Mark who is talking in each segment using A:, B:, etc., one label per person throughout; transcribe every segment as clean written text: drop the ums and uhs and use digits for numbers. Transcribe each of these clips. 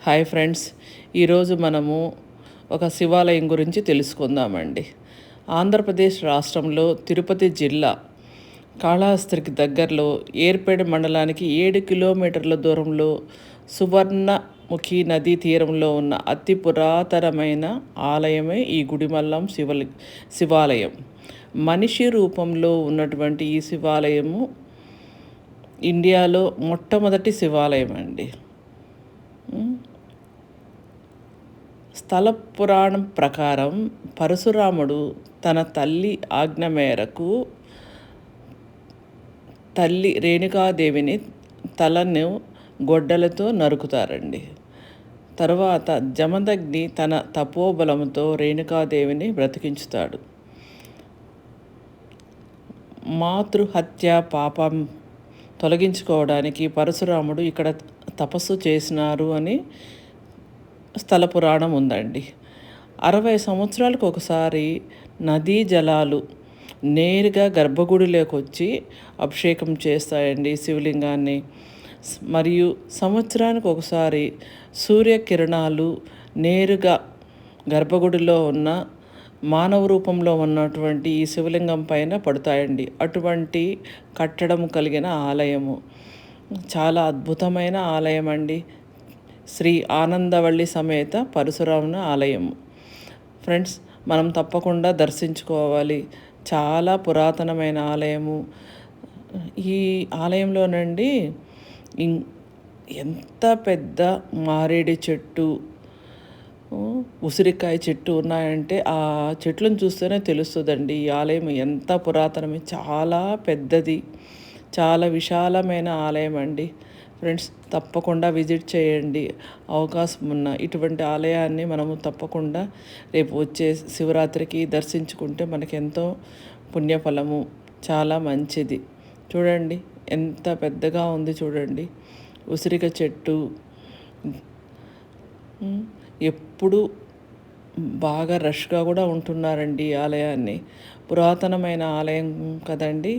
A: Hi friends, ఈరోజు మనము ఒక శివాలయం గురించి తెలుసుకుందామండి. ఆంధ్రప్రదేశ్ రాష్ట్రంలో తిరుపతి జిల్లా కాళహస్తికి దగ్గరలో ఏర్పేట మండలానికి 7 కిలోమీటర్ల దూరంలో సువర్ణముఖి నదీ తీరంలో ఉన్న అతి పురాతనమైన ఆలయమే ఈ గుడిమల్లం శివాలయం. మనిషి రూపంలో ఉన్నటువంటి ఈ శివాలయము ఇండియాలో మొట్టమొదటి శివాలయం అండి. స్థల పురాణం ప్రకారం పరశురాముడు తన తల్లి ఆజ్ఞ మేరకు తల్లి రేణుకాదేవిని తలను గొడ్డలతో నరుకుతారండి. తర్వాత జమదగ్ని తన తపోబలంతో రేణుకాదేవిని బ్రతికించుతాడు. మాతృహత్య పాపం తొలగించుకోవడానికి పరశురాముడు ఇక్కడ తపస్సు చేసినారు అని స్థల పురాణం ఉందండి. 60 సంవత్సరాలకు ఒకసారి నదీ జలాలు నేరుగా గర్భగుడిలోకి వచ్చి అభిషేకం చేస్తాయండి శివలింగాన్ని. మరియు సంవత్సరానికి ఒకసారి సూర్యకిరణాలు నేరుగా గర్భగుడిలో ఉన్న మానవ రూపంలో ఉన్నటువంటి ఈ శివలింగం పైన పడతాయండి. అటువంటి కట్టడం కలిగిన ఆలయము, చాలా అద్భుతమైన ఆలయం అండి. శ్రీ ఆనందవల్లి సమేత పరశురాముని ఆలయము. ఫ్రెండ్స్, మనం తప్పకుండా దర్శించుకోవాలి. చాలా పురాతనమైన ఆలయము. ఈ ఆలయంలోనండి ఎంత పెద్ద మారేడు చెట్టు, ఉసిరికాయ చెట్టు ఉన్నాయంటే ఆ చెట్లను చూస్తేనే తెలుస్తుందండి ఈ ఆలయం ఎంత పురాతనమే. చాలా పెద్దది, చాలా విశాలమైన ఆలయం అండి. ఫ్రెండ్స్, తప్పకుండా విజిట్ చేయండి. అవకాశం ఉన్న ఇటువంటి ఆలయాన్ని మనము తప్పకుండా రేపు వచ్చే శివరాత్రికి దర్శించుకుంటే మనకెంతో పుణ్యఫలము, చాలా మంచిది. చూడండి ఎంత పెద్దగా ఉంది, చూడండి ఉసిరిక చెట్టు. ఎప్పుడు బాగా రష్గా కూడా ఉంటున్నారండి ఈ ఆలయాన్ని. పురాతనమైన ఆలయం కదండి,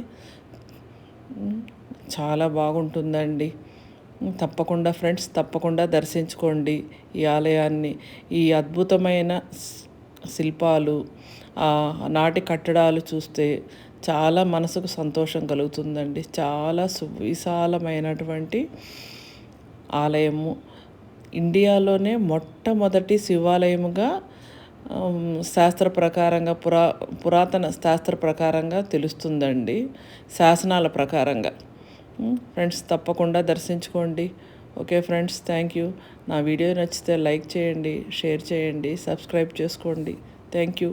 A: చాలా బాగుంటుందండి. తప్పకుండా ఫ్రెండ్స్, తప్పకుండా దర్శించుకోండి ఈ ఆలయాన్ని. ఈ అద్భుతమైన శిల్పాలు, నాటి కట్టడాలు చూస్తే చాలా మనసుకు సంతోషం కలుగుతుందండి. చాలా సువిశాలమైనటువంటి ఆలయము. ఇండియాలోనే మొట్టమొదటి శివాలయముగా శాస్త్ర ప్రకారంగా పురాతన శాస్త్ర ప్రకారంగా తెలుస్తుందండి, శాసనాల ప్రకారంగా. ఫ్రెండ్స్, తప్పకుండా దర్శించుకోండి. Okay friends, thank you. నా వీడియో నచ్చితే లైక్ చేయండి, షేర్ చేయండి, సబ్స్క్రైబ్ చేసుకోండి. Thank you.